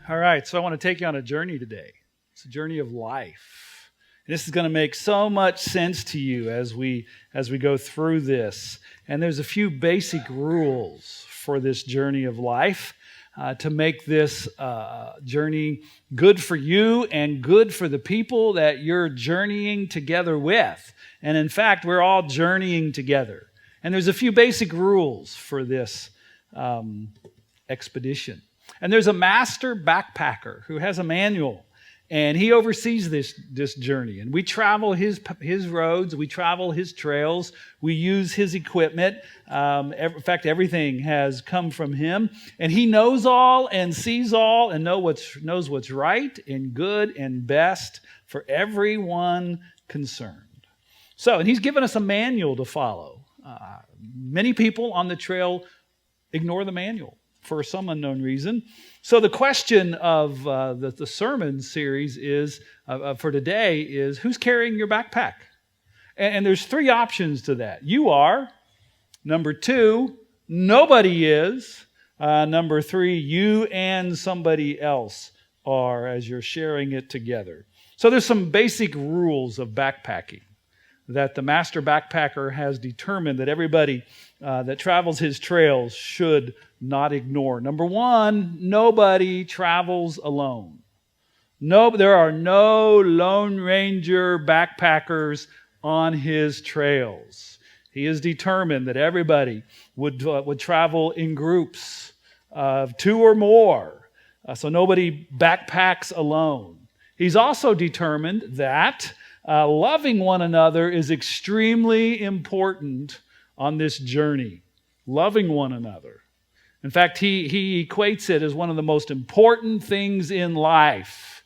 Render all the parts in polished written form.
All right, so I want to take you on a journey today. It's a journey of life. And this is going to make so much sense to you as we go through this. And there's a few basic rules for this journey of life to make this journey good for you and good for the people that you're journeying together with. And in fact, we're all journeying together. And there's a few basic rules for this expedition. And there's a master backpacker who has a manual, and he oversees this journey. And we travel his roads, we travel his trails, we use his equipment. In fact, everything has come from him. And he knows all and sees all and knows what's right and good and best for everyone concerned. So, and he's given us a manual to follow. Many people on the trail ignore the manual for some unknown reason. So the question of the sermon series is for today is, who's carrying your backpack? And there's three options to that. You are. Number two, nobody is. Number three, you and somebody else are as you're sharing it together. So there's some basic rules of backpacking that the master backpacker has determined that everybody that travels his trails should not ignore. Number one, nobody travels alone. No, there are no Lone Ranger backpackers on his trails. He has determined that everybody would travel in groups of two or more, so nobody backpacks alone. He's also determined that loving one another is extremely important on this journey. Loving one another. In fact, he equates it as one of the most important things in life,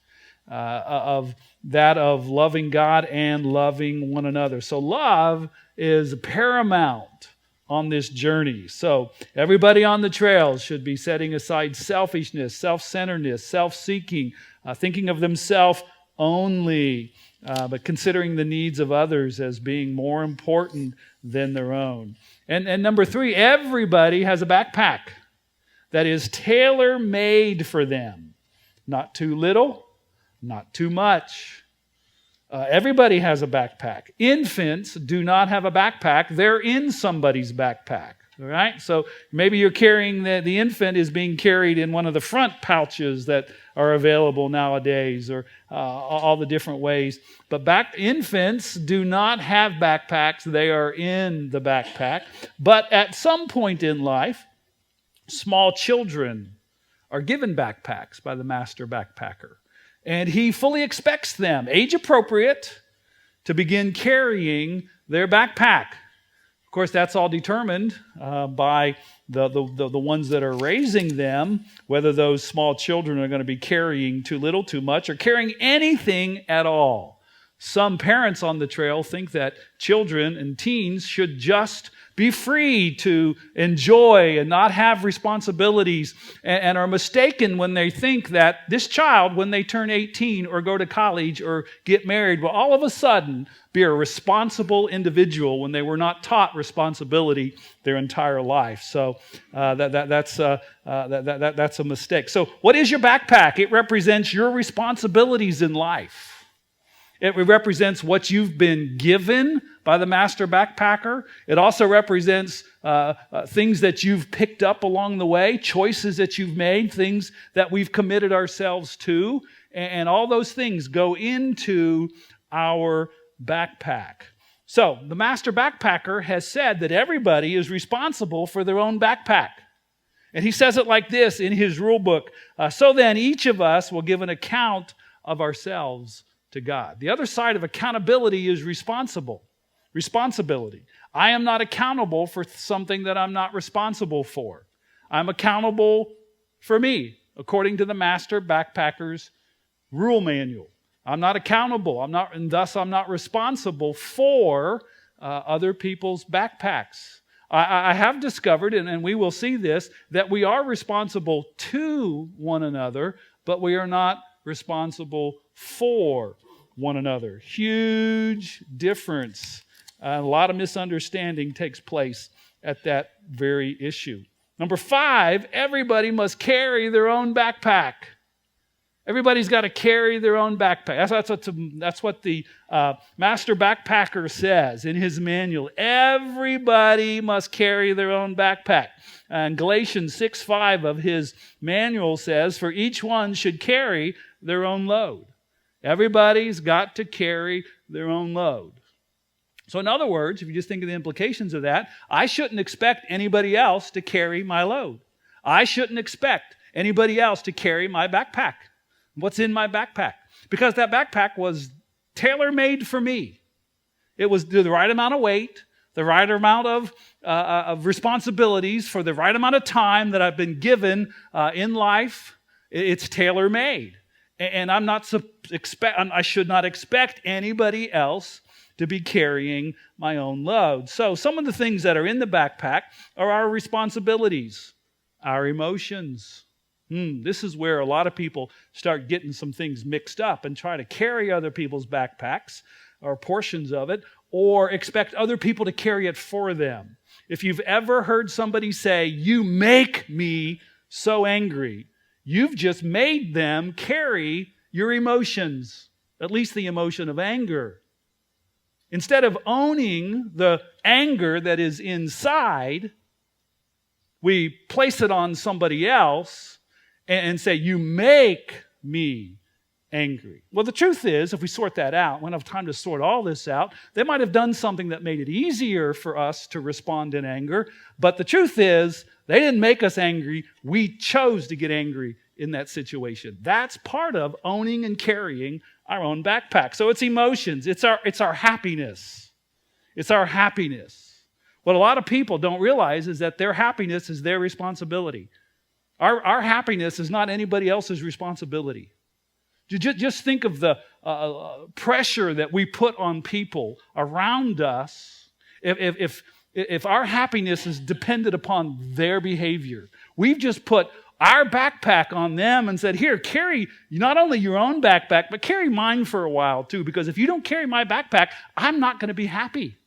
of loving God and loving one another. So love is paramount on this journey. So everybody on the trails should be setting aside selfishness, self-centeredness, self-seeking, thinking of themselves only, but considering the needs of others as being more important than their own. And number three, everybody has a backpack that is tailor-made for them. Not too little, not too much. Everybody has a backpack. Infants do not have a backpack. They're in somebody's backpack. All right? So maybe you're carrying the infant is being carried in one of the front pouches that are available nowadays, or all the different ways. But infants do not have backpacks. They are in the backpack. But at some point in life, small children are given backpacks by the master backpacker. And he fully expects them, age appropriate, to begin carrying their backpack. Of course, that's all determined by the ones that are raising them, whether those small children are going to be carrying too little, too much, or carrying anything at all. Some parents on the trail think that children and teens should just be free to enjoy and not have responsibilities, and are mistaken when they think that this child, when they turn 18 or go to college or get married, will all of a sudden be a responsible individual when they were not taught responsibility their entire life. So that's a mistake. So what is your backpack? It represents your responsibilities in life. It represents what you've been given by the master backpacker. It also represents things that you've picked up along the way, choices that you've made, things that we've committed ourselves to. And all those things go into our backpack. So the master backpacker has said that everybody is responsible for their own backpack. And he says it like this in his rule book. So then each of us will give an account of ourselves to God. The other side of accountability is responsibility. I am not accountable for something that I'm not responsible for. I'm accountable for me, according to the master backpacker's rule manual. I'm not accountable. And thus I'm not responsible for other people's backpacks. I have discovered, and we will see this, that we are responsible to one another, but we are not responsible for one another. Huge difference. A lot of misunderstanding takes place at that very issue. Number 5, everybody must carry their own backpack. Everybody's got to carry their own backpack. That's what the master backpacker says in his manual. Everybody must carry their own backpack. And Galatians 6:5 of his manual says, for each one should carry their own load. Everybody's got to carry their own load. So in other words, if you just think of the implications of that, I shouldn't expect anybody else to carry my load. I shouldn't expect anybody else to carry my backpack. What's in my backpack? Because that backpack was tailor-made for me. It was the right amount of weight, the right amount of responsibilities for the right amount of time that I've been given in life. It's tailor-made. And I should not expect anybody else to be carrying my own load. So some of the things that are in the backpack are our responsibilities, our emotions. This is where a lot of people start getting some things mixed up and try to carry other people's backpacks or portions of it, or expect other people to carry it for them. If you've ever heard somebody say, you make me so angry, you've just made them carry your emotions, at least the emotion of anger. Instead of owning the anger that is inside, we place it on somebody else and say, you make me angry. Well, the truth is, if we sort that out, we don't have time to sort all this out, they might have done something that made it easier for us to respond in anger, but the truth is, they didn't make us angry. We chose to get angry in that situation. That's part of owning and carrying our own backpack. So it's emotions. It's our happiness. It's our happiness. What a lot of people don't realize is that their happiness is their responsibility. Our happiness is not anybody else's responsibility. Just think of the pressure that we put on people around us. If our happiness is dependent upon their behavior, we've just put our backpack on them and said, here, carry not only your own backpack, but carry mine for a while too, because if you don't carry my backpack, I'm not going to be happy.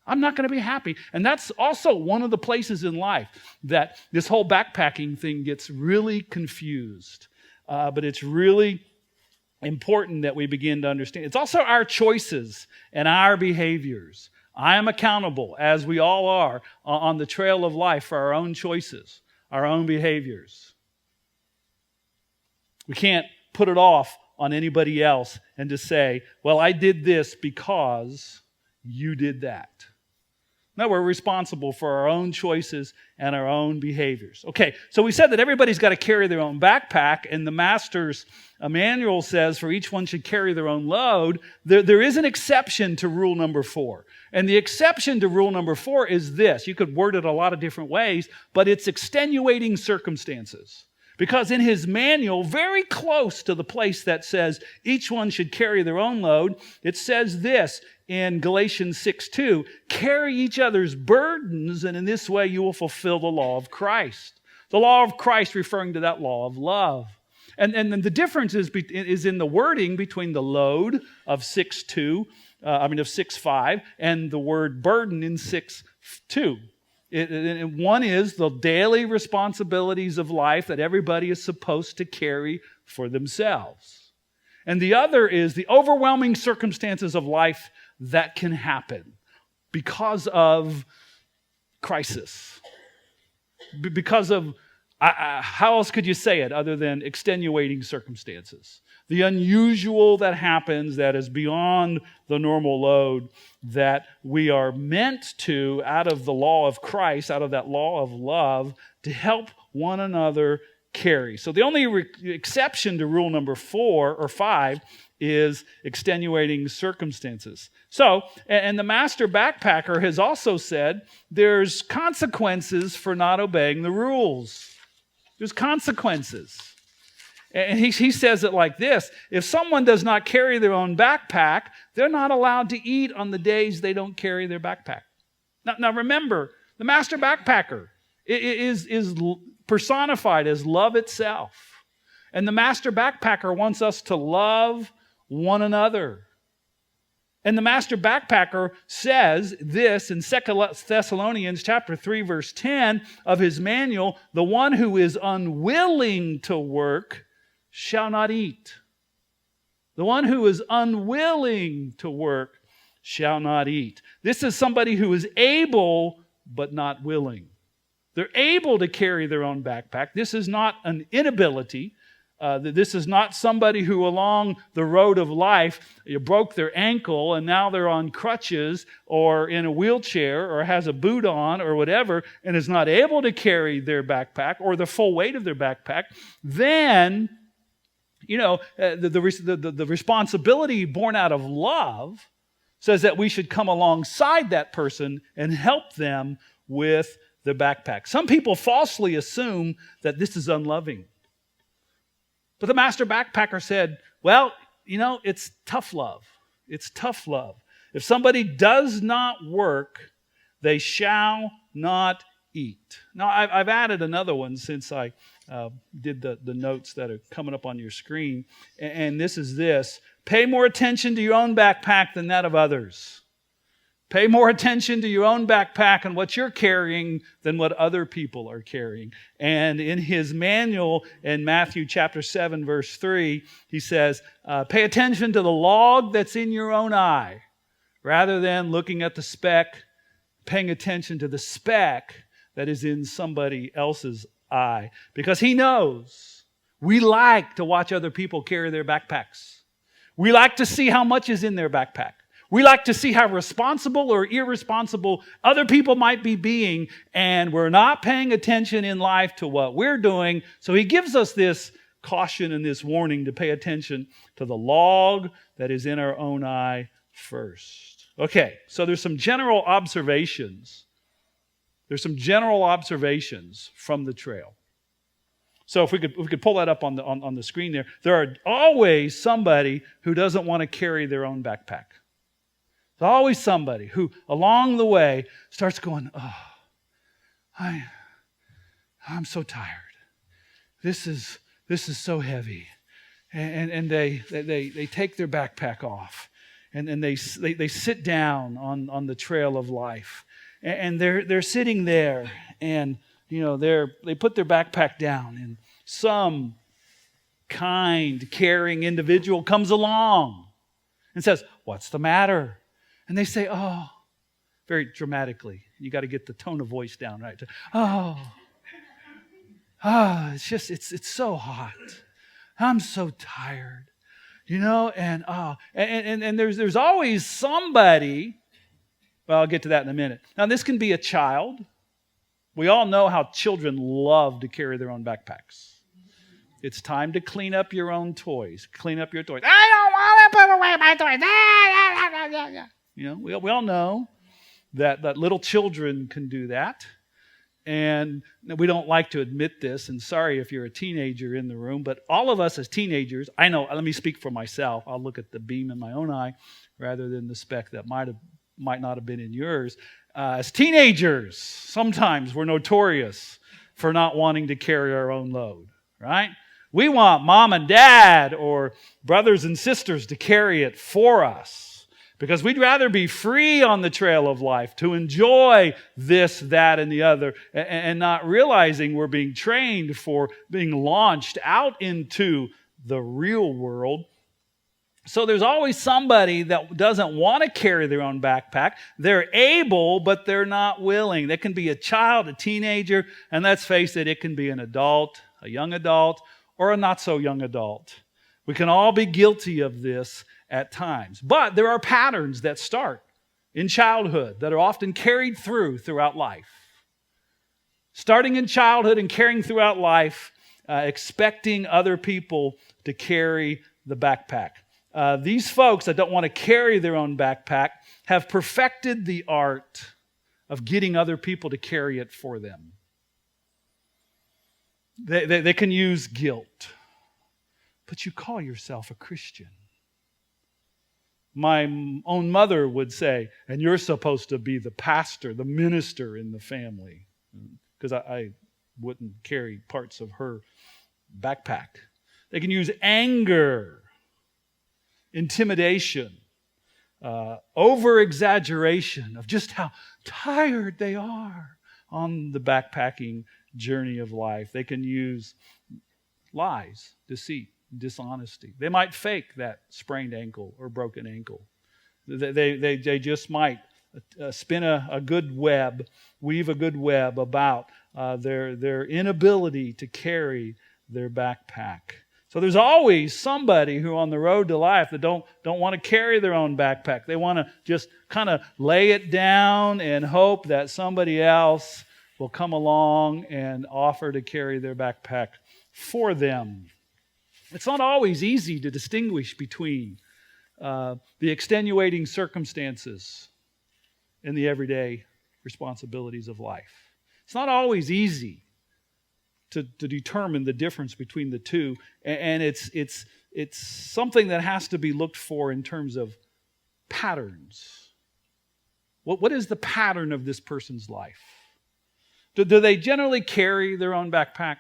I'm not going to be happy. And that's also one of the places in life that this whole backpacking thing gets really confused. But it's really important that we begin to understand. It's also our choices and our behaviors. I am accountable, as we all are, on the trail of life for our own choices, our own behaviors. We can't put it off on anybody else and just say, well, I did this because you did that. No, we're responsible for our own choices and our own behaviors. Okay, so we said that everybody's got to carry their own backpack, and the master's manual says for each one should carry their own load. There is an exception to rule number 4. And the exception to rule number 4 is this. You could word it a lot of different ways, but it's extenuating circumstances. Because in his manual, very close to the place that says each one should carry their own load, it says this in Galatians 6:2, carry each other's burdens, and in this way you will fulfill the law of Christ. The law of Christ referring to that law of love. And the difference is in the wording between the load of 6:5 and the word burden in 6:2. One is the daily responsibilities of life that everybody is supposed to carry for themselves. And the other is the overwhelming circumstances of life that can happen because of crisis. Because of, how else could you say it other than extenuating circumstances? The unusual that happens that is beyond the normal load that we are meant to, out of the law of Christ, out of that law of love, to help one another carry. So the only exception to rule number 4 or 5 is extenuating circumstances. So, and the master backpacker has also said there's consequences for not obeying the rules. There's consequences. And he says it like this: if someone does not carry their own backpack, they're not allowed to eat on the days they don't carry their backpack. Now remember, the master backpacker is personified as love itself. And the master backpacker wants us to love one another. And the master backpacker says this in 2 Thessalonians chapter 3, verse 10 of his manual, the one who is unwilling to work shall not eat. The one who is unwilling to work shall not eat. This is somebody who is able but not willing. They're able to carry their own backpack. This is not an inability. This is not somebody who along the road of life broke their ankle and now they're on crutches or in a wheelchair or has a boot on or whatever and is not able to carry their backpack or the full weight of their backpack. Then, the responsibility born out of love says that we should come alongside that person and help them with their backpack. Some people falsely assume that this is unloving. But the master backpacker said, well, it's tough love. It's tough love. If somebody does not work, they shall not eat. Now, I've added another one since I did the notes that are coming up on your screen. And this is this. Pay more attention to your own backpack than that of others. Pay more attention to your own backpack and what you're carrying than what other people are carrying. And in his manual in Matthew chapter 7, verse 3, he says, pay attention to the log that's in your own eye, rather than looking at the speck, paying attention to the speck that is in somebody else's eye. Because he knows we like to watch other people carry their backpacks. We like to see how much is in their backpack. We like to see how responsible or irresponsible other people might be being, and we're not paying attention in life to what we're doing. So he gives us this caution and this warning to pay attention to the log that is in our own eye first. Okay, so there's some general observations. There's some general observations from the trail. So if we could pull that up on the screen there. There are always somebody who doesn't want to carry their own backpack. There's always somebody who, along the way, starts going, I'm so tired. This is so heavy. And they take their backpack off. And they sit down on the trail of life. And they're sitting there. And, they put their backpack down. And some kind, caring individual comes along and says, what's the matter? And they say, very dramatically. You got to get the tone of voice down, right? It's so hot. I'm so tired. And there's always somebody. Well, I'll get to that in a minute. Now, this can be a child. We all know how children love to carry their own backpacks. It's time to clean up your own toys. Clean up your toys. I don't want to put away my toys. We all know that little children can do that. And we don't like to admit this, and sorry if you're a teenager in the room, but all of us as teenagers, I know, let me speak for myself. I'll look at the beam in my own eye rather than the speck that might not have been in yours. As teenagers, sometimes we're notorious for not wanting to carry our own load, right? We want mom and dad or brothers and sisters to carry it for us. Because we'd rather be free on the trail of life to enjoy this, that, and the other, and not realizing we're being trained for being launched out into the real world. So there's always somebody that doesn't want to carry their own backpack. They're able, but they're not willing. They can be a child, a teenager, and let's face it, it can be an adult, a young adult, or a not so young adult. We can all be guilty of this at times. But there are patterns that start in childhood that are often carried throughout life. Starting in childhood and carrying throughout life, expecting other people to carry the backpack. These folks that don't want to carry their own backpack have perfected the art of getting other people to carry it for them. They can use guilt. But you call yourself a Christian. My own mother would say, and you're supposed to be the pastor, the minister in the family. Because I wouldn't carry parts of her backpack. They can use anger, intimidation, over-exaggeration of just how tired they are on the backpacking journey of life. They can use lies, deceit, dishonesty. They might fake that sprained ankle or broken ankle. They just might spin a good web, weave a good web about their inability to carry their backpack. So there's always somebody who on the road to life that don't want to carry their own backpack. They want to just kind of lay it down and hope that somebody else will come along and offer to carry their backpack for them. It's not always easy to distinguish between the extenuating circumstances and the everyday responsibilities of life. It's not always easy to determine the difference between the two, and it's something that has to be looked for in terms of patterns. What is the pattern of this person's life? Do they generally carry their own backpack?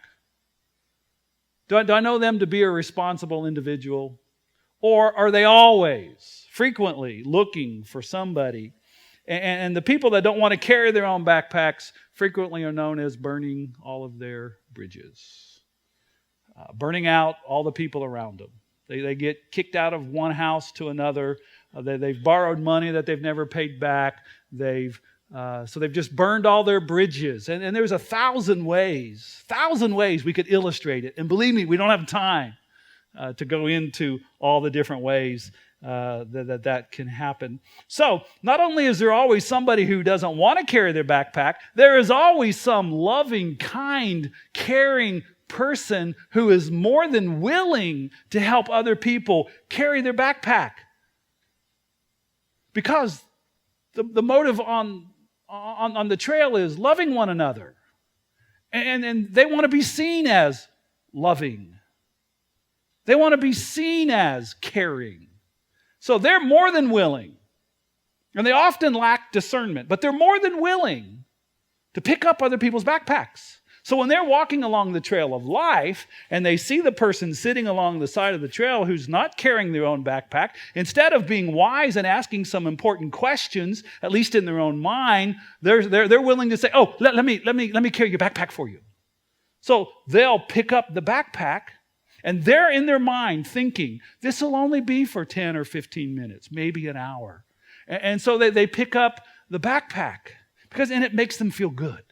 Do I know them to be a responsible individual? Or are they always, frequently looking for somebody? And the people that don't want to carry their own backpacks frequently are known as burning all of their bridges. Burning out all the people around them. They get kicked out of one house to another. They've borrowed money that they've never paid back. So they've just burned all their bridges. And there's 1,000 ways we could illustrate it. And believe me, we don't have time to go into all the different ways that can happen. So not only is there always somebody who doesn't want to carry their backpack, there is always some loving, kind, caring person who is more than willing to help other people carry their backpack. Because the motive on the trail is loving one another. And they want to be seen as loving. They want to be seen as caring. So they're more than willing. And they often lack discernment, but they're more than willing to pick up other people's backpacks. So when they're walking along the trail of life and they see the person sitting along the side of the trail who's not carrying their own backpack, instead of being wise and asking some important questions, at least in their own mind, they're willing to say, "Oh, let me carry your backpack for you." So they'll pick up the backpack, and they're in their mind thinking, this will only be for 10 or 15 minutes, maybe an hour. And so they pick up the backpack and it makes them feel good.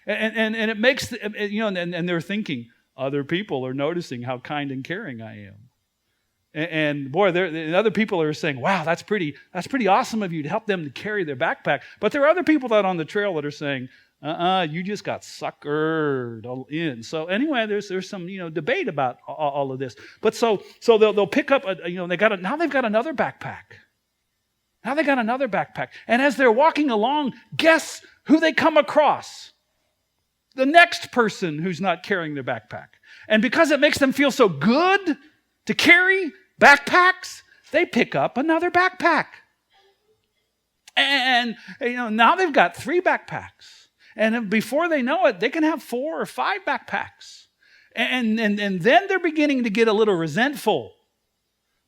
And it makes, and they're thinking, other people are noticing how kind and caring I am. And boy, other people are saying, wow, that's pretty awesome of you to help them to carry their backpack. But there are other people out on the trail that are saying, you just got suckered in. So anyway, there's some debate about all of this. But so they'll pick up now they've got another backpack. Now they got another backpack. And as they're walking along, guess who they come across? The next person who's not carrying their backpack. And because it makes them feel so good to carry backpacks, they pick up another backpack. And now they've got 3 backpacks. And before they know it, they can have 4 or 5 backpacks. And then they're beginning to get a little resentful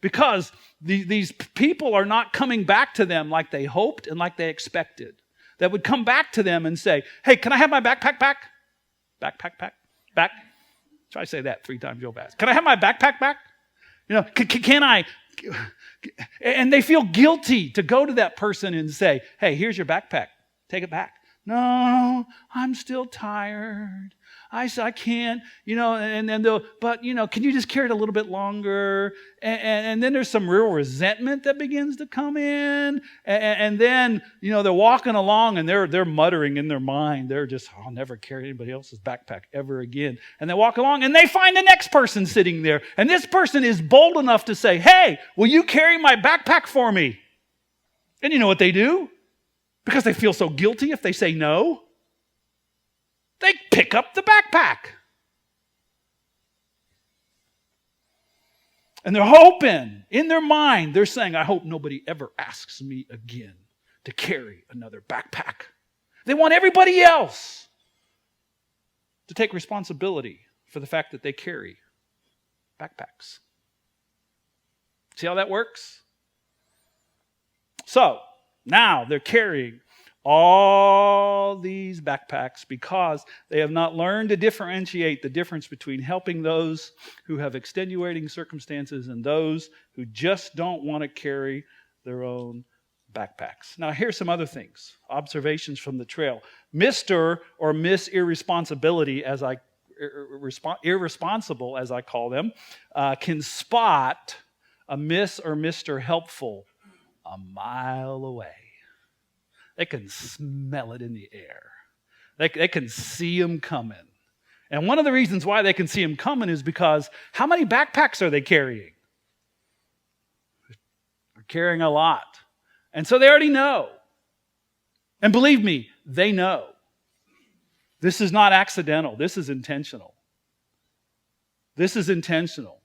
because these people are not coming back to them like they hoped and like they expected. That would come back to them and say, hey, can I have my backpack back? Back. Try to say that 3 times real fast. Can I have my backpack back? Can I? And they feel guilty to go to that person and say, hey, here's your backpack. Take it back. No, I'm still tired. I can't, but can you just carry it a little bit longer? And then there's some real resentment that begins to come in. And then, they're walking along and they're muttering in their mind. They're just, I'll never carry anybody else's backpack ever again. And they walk along and they find the next person sitting there. And this person is bold enough to say, hey, will you carry my backpack for me? And you know what they do? Because they feel so guilty if they say no. They pick up the backpack. And they're hoping, in their mind, they're saying, I hope nobody ever asks me again to carry another backpack. They want everybody else to take responsibility for the fact that they carry backpacks. See how that works? So, now they're carrying all these backpacks because they have not learned to differentiate the difference between helping those who have extenuating circumstances and those who just don't want to carry their own backpacks. Now, here's some other things, observations from the trail. Mr. or Miss Irresponsibility, irresponsible as I call them, can spot a Miss or Mr. Helpful a mile away. They can smell it in the air. They can see them coming. And one of the reasons why they can see them coming is because how many backpacks are they carrying? They're carrying a lot. And so they already know. And believe me, they know. This is not accidental. This is intentional. This is intentional.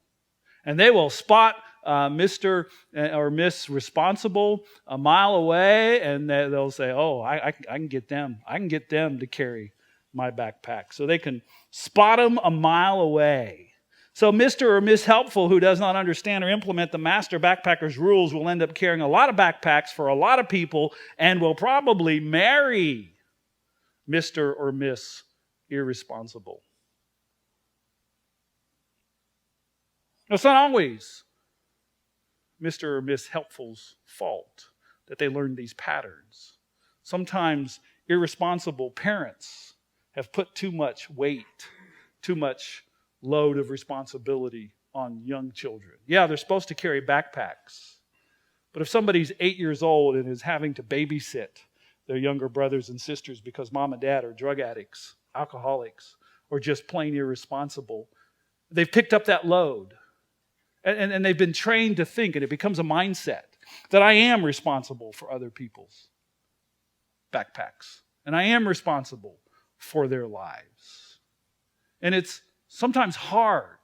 And they will spot Mr. or Miss Responsible a mile away, and they'll say, oh, I can get them. I can get them to carry my backpack. So they can spot them a mile away. So Mr. or Miss Helpful, who does not understand or implement the master backpacker's rules, will end up carrying a lot of backpacks for a lot of people and will probably marry Mr. or Miss Irresponsible. It's not always Mr. or Miss Helpful's fault that they learn these patterns. Sometimes irresponsible parents have put too much weight, too much load of responsibility on young children. Yeah, they're supposed to carry backpacks. But if somebody's 8 years old and is having to babysit their younger brothers and sisters because mom and dad are drug addicts, alcoholics, or just plain irresponsible, they've picked up that load. And they've been trained to think, and it becomes a mindset, that I am responsible for other people's backpacks. And I am responsible for their lives. And it's sometimes hard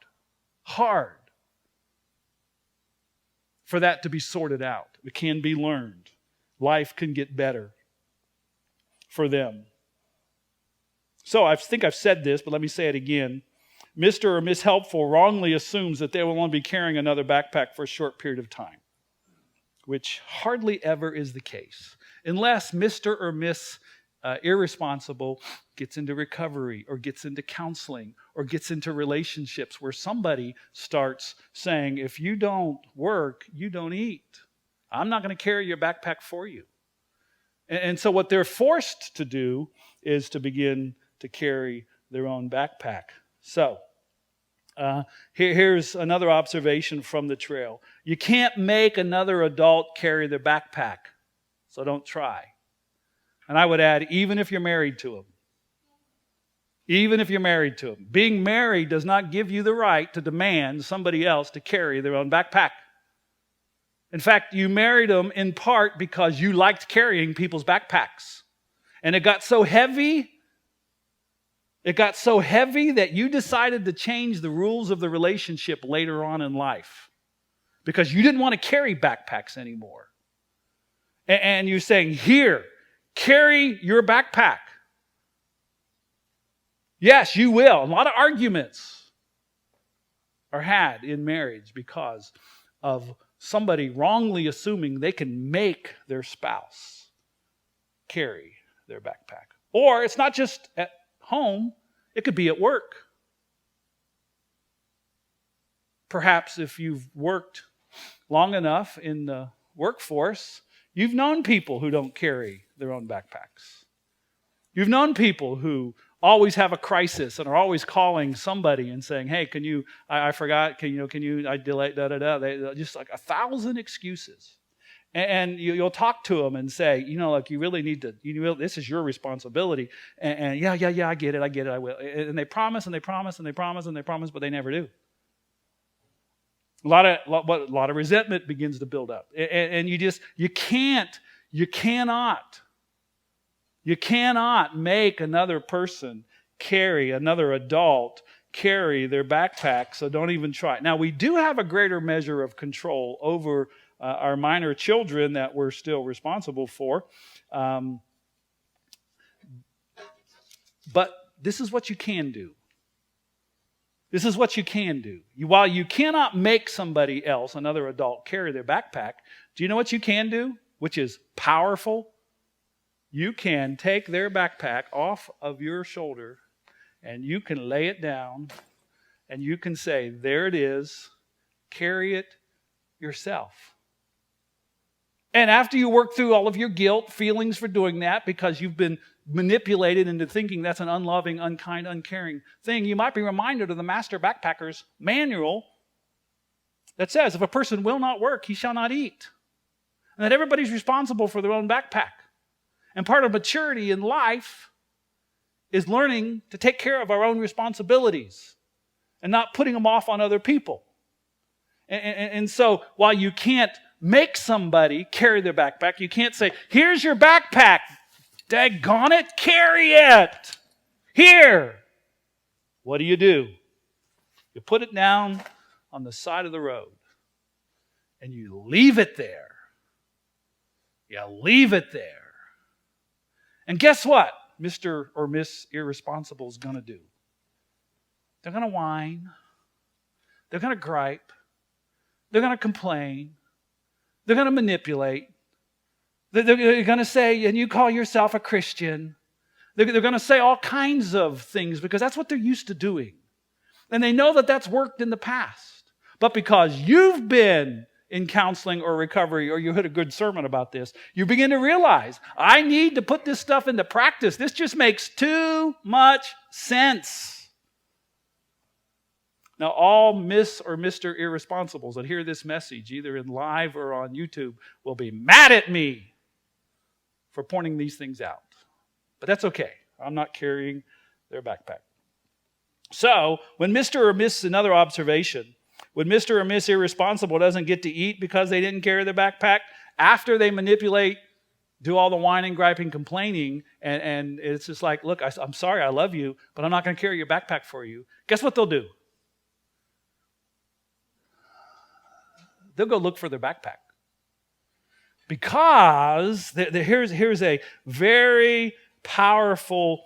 for that to be sorted out. It can be learned. Life can get better for them. So I think I've said this, but let me say it again. Mr. or Miss Helpful wrongly assumes that they will only be carrying another backpack for a short period of time, which hardly ever is the case, unless Mr. or Miss Irresponsible gets into recovery or gets into counseling or gets into relationships where somebody starts saying, if you don't work, you don't eat. I'm not going to carry your backpack for you. And so what they're forced to do is to begin to carry their own backpack. So, here's another observation from the trail. You can't make another adult carry their backpack, so don't try. And I would add, even if you're married to them. Even if you're married to them. Being married does not give you the right to demand somebody else to carry their own backpack. In fact, you married them in part because you liked carrying people's backpacks. And it got so heavy that you decided to change the rules of the relationship later on in life because you didn't want to carry backpacks anymore. And you're saying, here, carry your backpack. Yes, you will. A lot of arguments are had in marriage because of somebody wrongly assuming they can make their spouse carry their backpack. Or it's not just at home, it could be at work. Perhaps if you've worked long enough in the workforce, you've known people who don't carry their own backpacks. You've known people who always have a crisis and are always calling somebody and saying, hey, I forgot, I delayed, They just like 1,000 excuses. And you'll talk to them and say, look, you really need to, this is your responsibility. And yeah, I get it, I will. And they promise and they promise and they promise and they promise, but they never do. A lot of resentment begins to build up. And you cannot make another person another adult carry their backpack, so don't even try. Now, we do have a greater measure of control over our minor children that we're still responsible for. But this is what you can do. This is what you can do. While you cannot make somebody else, another adult, carry their backpack, do you know what you can do? Which is powerful? you can take their backpack off of your shoulder and you can lay it down and you can say, there it is, carry it yourself. And after you work through all of your guilt, feelings for doing that because you've been manipulated into thinking that's an unloving, unkind, uncaring thing, you might be reminded of the Master Backpacker's manual that says, if a person will not work, he shall not eat. And that everybody's responsible for their own backpack. And part of maturity in life is learning to take care of our own responsibilities and not putting them off on other people. And so while you can't make somebody carry their backpack, you can't say, here's your backpack, daggone it, carry it. Here. What do? You put it down on the side of the road and you leave it there. You leave it there. And guess what Mr. or Miss Irresponsible is going to do? They're going to whine. They're going to gripe. They're going to complain. They're going to manipulate. They're going to say, and you call yourself a Christian. They're going to say all kinds of things because that's what they're used to doing. And they know that that's worked in the past. But because you've been in counseling or recovery, or you heard a good sermon about this, you begin to realize, I need to put this stuff into practice. This just makes too much sense. Now, all Miss or Mr. Irresponsibles that hear this message, either in live or on YouTube, will be mad at me for pointing these things out. But that's okay. I'm not carrying their backpack. So, when Mr. or Miss, another observation, when Mr. or Miss Irresponsible doesn't get to eat because they didn't carry their backpack, after they manipulate, do all the whining, griping, complaining, and it's just like, look, I'm sorry, I love you, but I'm not going to carry your backpack for you. Guess what they'll do? They'll go look for their backpack. Because here's a very powerful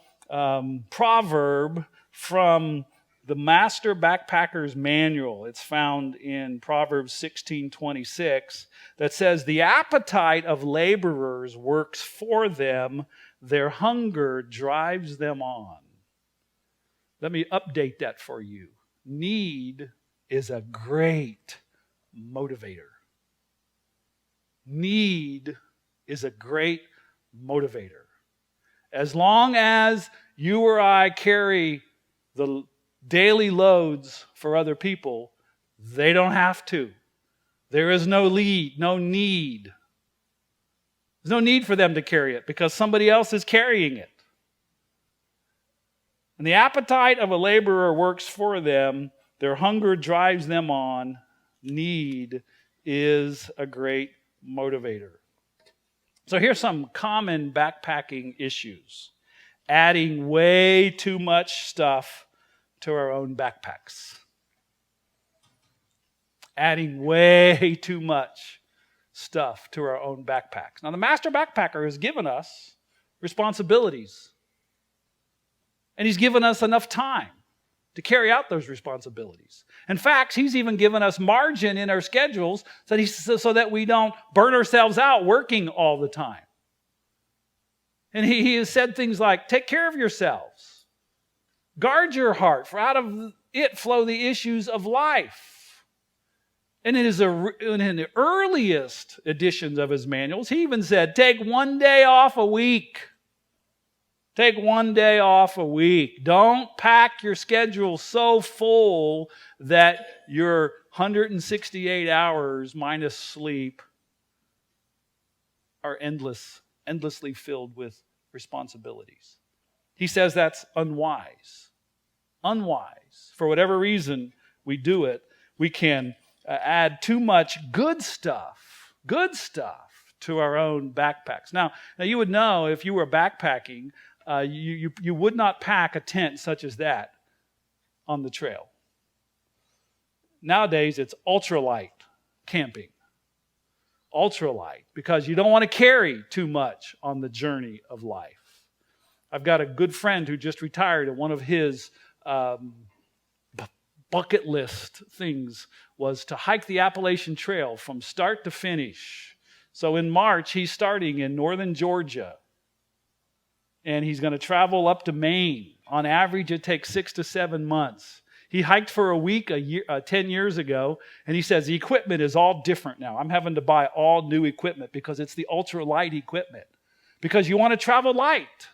proverb from the Master Backpacker's Manual. It's found in Proverbs 16:26 that says, the appetite of laborers works for them, their hunger drives them on. Let me update that for you. Need is a great motivator. Need is a great motivator. As long as you or I carry the daily loads for other people, they don't have to. There is no need. There's no need for them to carry it because somebody else is carrying it. And the appetite of a laborer works for them. Their hunger drives them on. Need is a great motivator. So here's some common backpacking issues. Adding way too much stuff to our own backpacks. Adding way too much stuff to our own backpacks. Now, the Master Backpacker has given us responsibilities. And he's given us enough time to carry out those responsibilities. In fact, he's even given us margin in our schedules so that we don't burn ourselves out working all the time. And he has said things like, take care of yourselves. Guard your heart, for out of it flow the issues of life. And in the earliest editions of his manuals, he even said, take 1 day off a week. Take 1 day off a week. Don't pack your schedule so full that your 168 hours minus sleep are endlessly filled with responsibilities. He says that's unwise. Unwise. For whatever reason we do it, we can add too much good stuff to our own backpacks. Now you would know if you were backpacking, you would not pack a tent such as that on the trail. Nowadays, it's ultralight camping. Ultralight, because you don't want to carry too much on the journey of life. I've got a good friend who just retired, and one of his bucket list things was to hike the Appalachian Trail from start to finish. So in March, he's starting in northern Georgia. and he's going to travel up to Maine. On average, it takes 6 to 7 months. He hiked for a week 10 years ago, and he says the equipment is all different now. I'm having to buy all new equipment because it's the ultralight equipment. Because you want to travel light.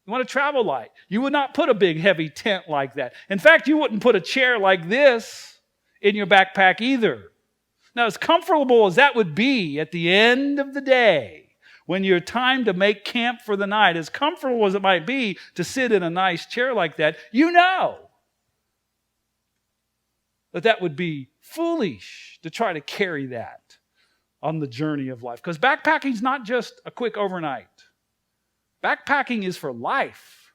You want to travel light. You would not put a big, heavy tent like that. In fact, you wouldn't put a chair like this in your backpack either. Now, as comfortable as that would be at the end of the day, when you're time to make camp for the night, as comfortable as it might be to sit in a nice chair like that, you know that would be foolish to try to carry that on the journey of life. Because backpacking is not just a quick overnight. Backpacking is for life.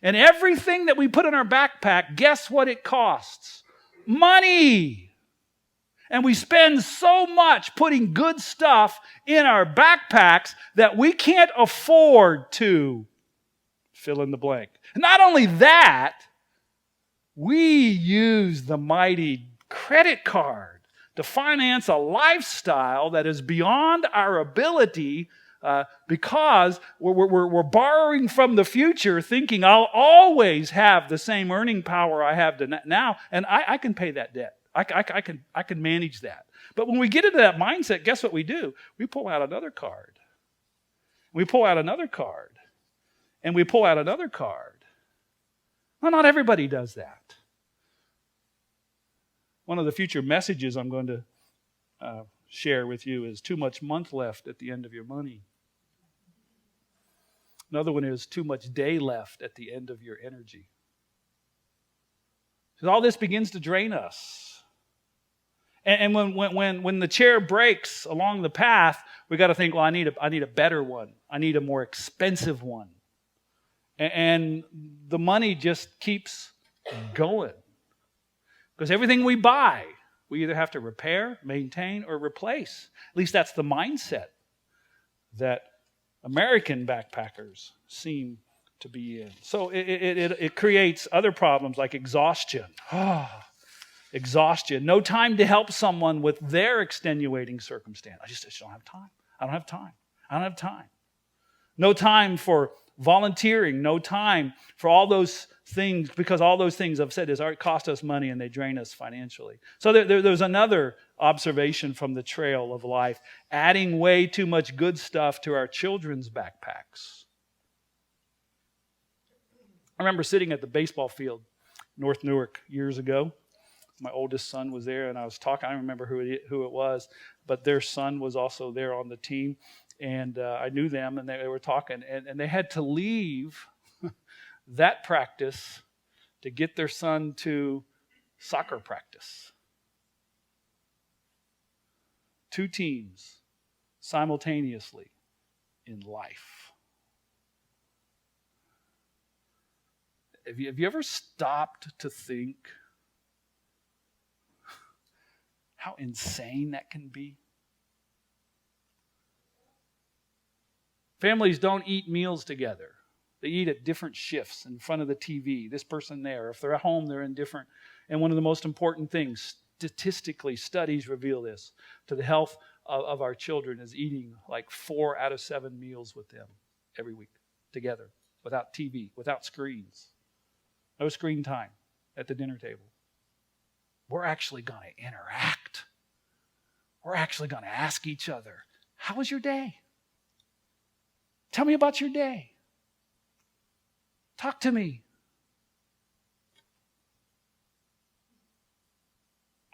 And everything that we put in our backpack, guess what it costs? Money. And we spend so much putting good stuff in our backpacks that we can't afford to fill in the blank. And not only that, we use the mighty credit card to finance a lifestyle that is beyond our ability because we're borrowing from the future, thinking I'll always have the same earning power I have now, and I can pay that debt. I can manage that. But when we get into that mindset, guess what we do? We pull out another card. We pull out another card. And we pull out another card. Well, not everybody does that. One of the future messages I'm going to share with you is too much month left at the end of your money. Another one is too much day left at the end of your energy. Because all this begins to drain us. And when the chair breaks along the path, we got to think, well, I need a better one. I need a more expensive one. And the money just keeps going. Because everything we buy, we either have to repair, maintain, or replace. At least that's the mindset that American backpackers seem to be in. So it creates other problems like exhaustion. Exhaustion. No time to help someone with their extenuating circumstance. I just don't have time. I don't have time. No time for volunteering. No time for all those things, because all those things I've said cost us money and they drain us financially. So there's another observation from the trail of life. Adding way too much good stuff to our children's backpacks. I remember sitting at the baseball field, North Newark, years ago. My oldest son was there, and I was talking. I don't remember who it was, but their son was also there on the team, and I knew them, and they were talking, and they had to leave that practice to get their son to soccer practice. 2 teams simultaneously in life. Have you ever stopped to think how insane that can be? Families don't eat meals together. They eat at different shifts in front of the TV, this person there. If they're at home, they're in different. And one of the most important things, statistically, studies reveal this, to the health of our children is eating like 4 out of 7 meals with them every week together, without TV, without screens. No screen time at the dinner table. We're actually going to interact. We're actually going to ask each other, how was your day? Tell me about your day. Talk to me.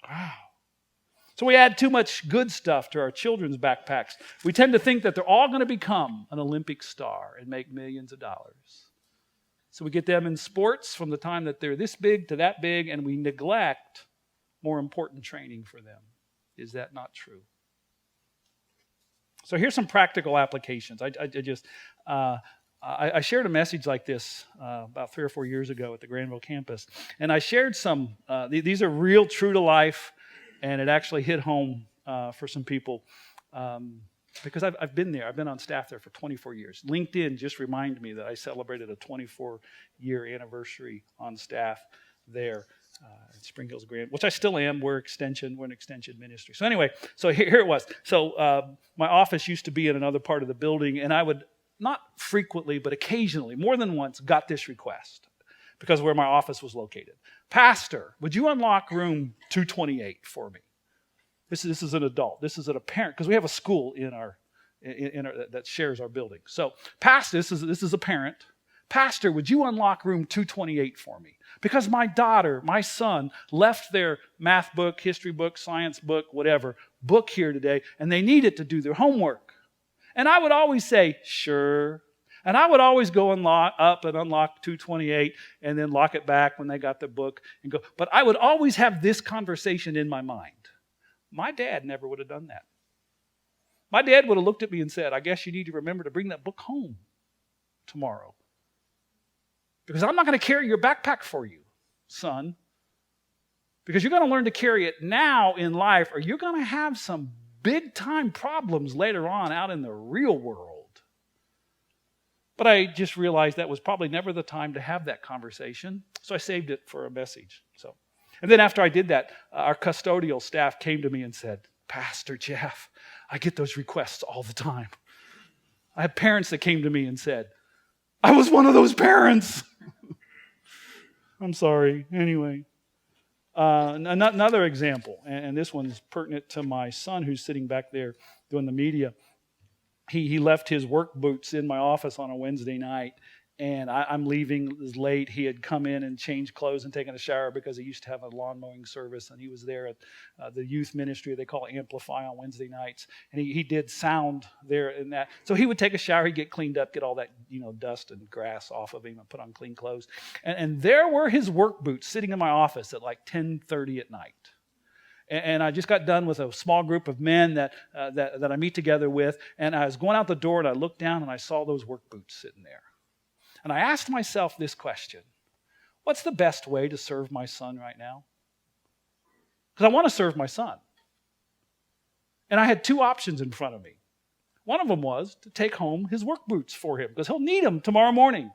Wow. So we add too much good stuff to our children's backpacks. We tend to think that they're all going to become an Olympic star and make millions of dollars. So we get them in sports from the time that they're this big to that big, and we neglect more important training for them. Is that not true? So here's some practical applications. I shared a message like this about 3 or 4 years ago at the Granville campus, and I shared some. These are real, true to life, and it actually hit home for some people because I've been there. I've been on staff there for 24 years. LinkedIn just reminded me that I celebrated a 24-year anniversary on staff there. At Spring Hills Grand, which I still am. We're an extension ministry. So anyway, so here it was. So my office used to be in another part of the building, and I would not frequently, but occasionally, more than once, got this request because of where my office was located. Pastor, would you unlock room 228 for me? This is an adult. This is a parent, because we have a school in our that shares our building. So, Pastor, this is a parent. Pastor, would you unlock room 228 for me? Because my daughter, my son, left their math book, history book, science book, whatever, book here today, and they need it to do their homework. And I would always say, sure. And I would always go up and unlock 228 and then lock it back when they got the book and go. But I would always have this conversation in my mind. My dad never would have done that. My dad would have looked at me and said, I guess you need to remember to bring that book home tomorrow. Because I'm not going to carry your backpack for you, son. Because you're going to learn to carry it now in life, or you're going to have some big-time problems later on out in the real world. But I just realized that was probably never the time to have that conversation, so I saved it for a message. And then after I did that, our custodial staff came to me and said, Pastor Jeff, I get those requests all the time. I have parents that came to me and said, I was one of those parents. I'm sorry. Anyway, another example, and this one's pertinent to my son who's sitting back there doing the media. He left his work boots in my office on a Wednesday night, and I'm leaving. It was late. He had come in and changed clothes and taken a shower because he used to have a lawn mowing service, and he was there at the youth ministry they call Amplify on Wednesday nights, and he did sound there in that. So he would take a shower, he'd get cleaned up, get all that dust and grass off of him, and put on clean clothes. And there were his work boots sitting in my office at like 10:30 at night. And I just got done with a small group of men that I meet together with, and I was going out the door, and I looked down, and I saw those work boots sitting there. And I asked myself this question: what's the best way to serve my son right now? Because I want to serve my son. And I had two options in front of me. One of them was to take home his work boots for him, because he'll need them tomorrow morning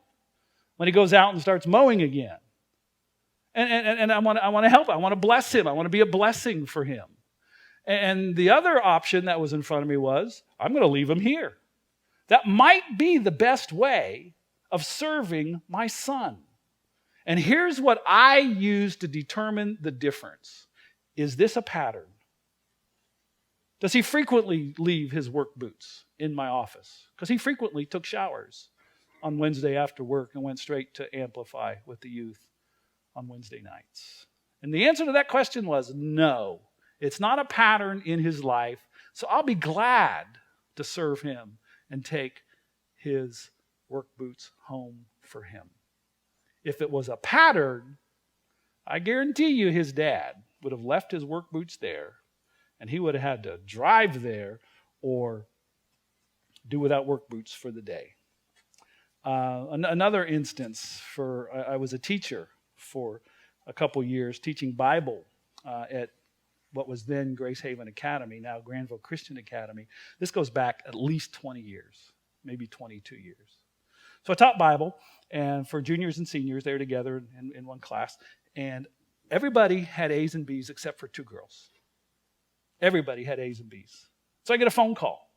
when he goes out and starts mowing again. And I want to help him. I want to bless him. I want to be a blessing for him. And the other option that was in front of me was, I'm going to leave him here. That might be the best way of serving my son. And here's what I use to determine the difference. Is this a pattern? Does he frequently leave his work boots in my office? Because he frequently took showers on Wednesday after work and went straight to Amplify with the youth on Wednesday nights. And the answer to that question was no. It's not a pattern in his life, so I'll be glad to serve him and take his work boots home for him. If it was a pattern, I guarantee you his dad would have left his work boots there, and he would have had to drive there or do without work boots for the day. Another instance, I was a teacher for a couple years, teaching Bible at what was then Grace Haven Academy, now Granville Christian Academy. This goes back at least 20 years, maybe 22 years. So I taught Bible, and for juniors and seniors, they were together in one class, and everybody had A's and B's except for two girls. Everybody had A's and B's. So I get a phone call.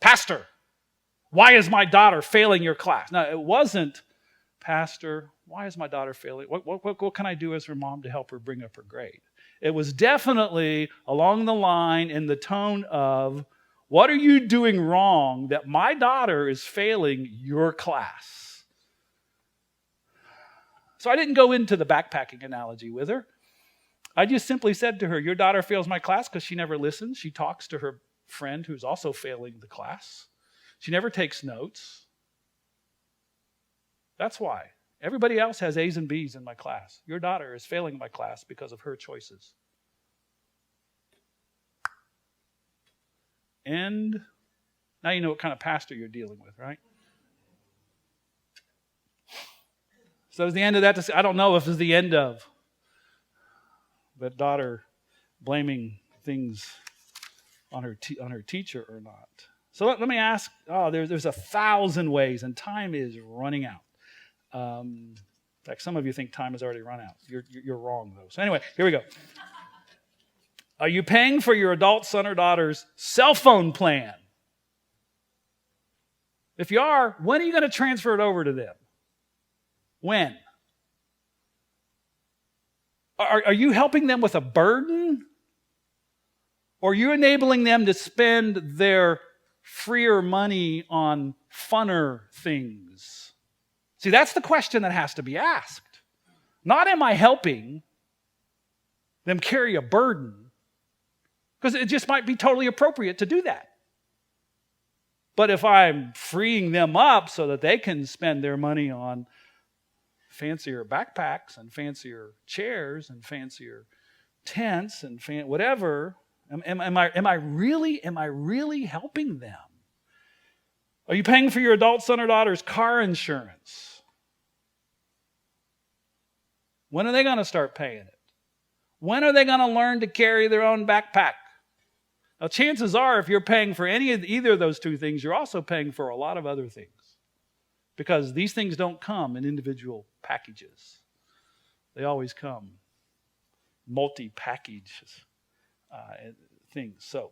Pastor, why is my daughter failing your class? Now, it wasn't, Pastor, why is my daughter failing? What can I do as her mom to help her bring up her grade? It was definitely along the line in the tone of, what are you doing wrong that my daughter is failing your class? So I didn't go into the backpacking analogy with her. I just simply said to her, your daughter fails my class because she never listens. She talks to her friend who's also failing the class. She never takes notes. That's why. Everybody else has A's and B's in my class. Your daughter is failing my class because of her choices. And now you know what kind of pastor you're dealing with, right? So is the end of that? I don't know if it's the end of that daughter blaming things on her teacher or not. So let me ask. There's 1,000 ways, and time is running out. Like some of you think time has already run out. You're wrong, though. So anyway, here we go. Are you paying for your adult son or daughter's cell phone plan? If you are, when are you going to transfer it over to them? When? Are you helping them with a burden? Or are you enabling them to spend their freer money on funner things? See, that's the question that has to be asked. Not am I helping them carry a burden, because it just might be totally appropriate to do that. But if I'm freeing them up so that they can spend their money on fancier backpacks and fancier chairs and fancier tents and whatever, am I really helping them? Are you paying for your adult son or daughter's car insurance? When are they going to start paying it? When are they going to learn to carry their own backpack? Now, chances are, if you're paying for either of those two things, you're also paying for a lot of other things, because these things don't come in individual packages. They always come multi-package things. So,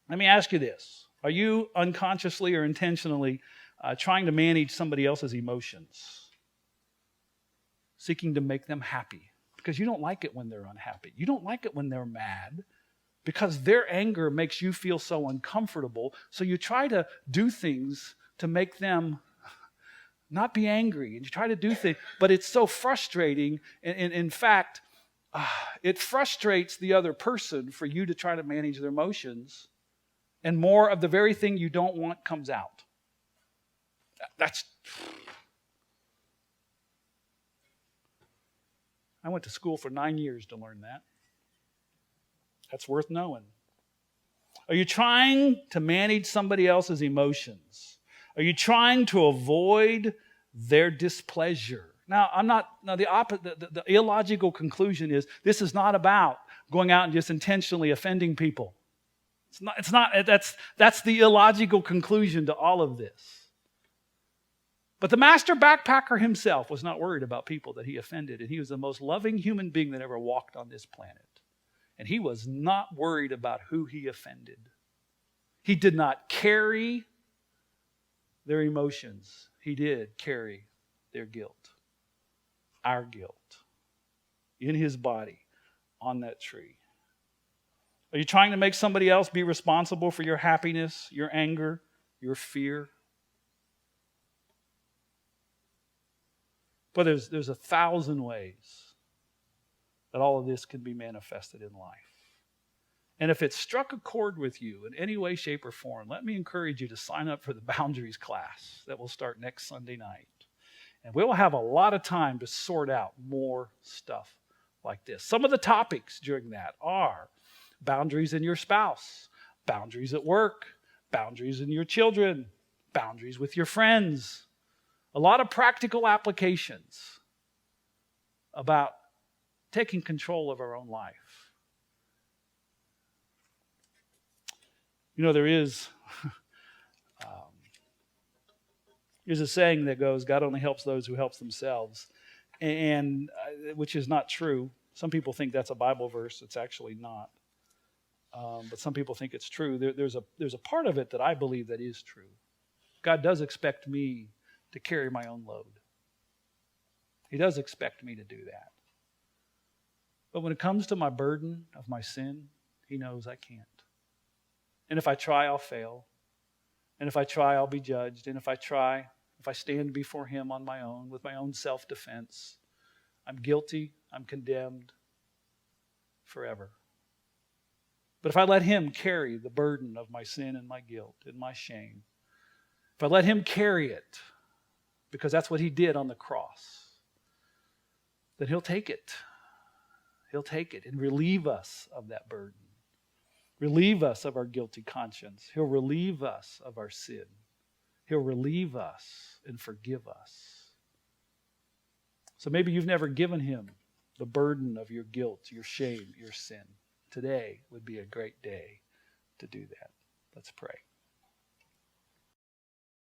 let me ask you this. Are you unconsciously or intentionally trying to manage somebody else's emotions? Seeking to make them happy? Because you don't like it when they're unhappy. You don't like it when they're mad, because their anger makes you feel so uncomfortable. So you try to do things to make them not be angry. And you try to do things, but it's so frustrating. And in fact, it frustrates the other person for you to try to manage their emotions. And more of the very thing you don't want comes out. I went to school for 9 years to learn that. That's worth knowing. Are you trying to manage somebody else's emotions? Are you trying to avoid their displeasure? Now, the illogical conclusion is this is not about going out and just intentionally offending people. That's the illogical conclusion to all of this. But the master backpacker himself was not worried about people that he offended, and he was the most loving human being that ever walked on this planet. And he was not worried about who he offended. He did not carry their emotions. He did carry their guilt, our guilt, in his body on that tree. Are you trying to make somebody else be responsible for your happiness, your anger, your fear? But there's 1,000 ways that all of this can be manifested in life. And if it struck a chord with you in any way, shape, or form, let me encourage you to sign up for the Boundaries class that will start next Sunday night. And we will have a lot of time to sort out more stuff like this. Some of the topics during that are boundaries in your spouse, boundaries at work, boundaries in your children, boundaries with your friends. A lot of practical applications about taking control of our own life. You know, there's a saying that goes, God only helps those who help themselves, and which is not true. Some people think that's a Bible verse. It's actually not. But some people think it's true. There's a part of it that I believe that is true. God does expect me to carry my own load. He does expect me to do that. But when it comes to my burden of my sin, he knows I can't. And if I try, I'll fail. And if I try, I'll be judged. And if I stand before him on my own, with my own self-defense, I'm guilty, I'm condemned forever. But if I let him carry the burden of my sin and my guilt and my shame, if I let him carry it, because that's what he did on the cross, then he'll take it. He'll take it and relieve us of that burden. Relieve us of our guilty conscience. He'll relieve us of our sin. He'll relieve us and forgive us. So maybe you've never given him the burden of your guilt, your shame, your sin. Today would be a great day to do that. Let's pray.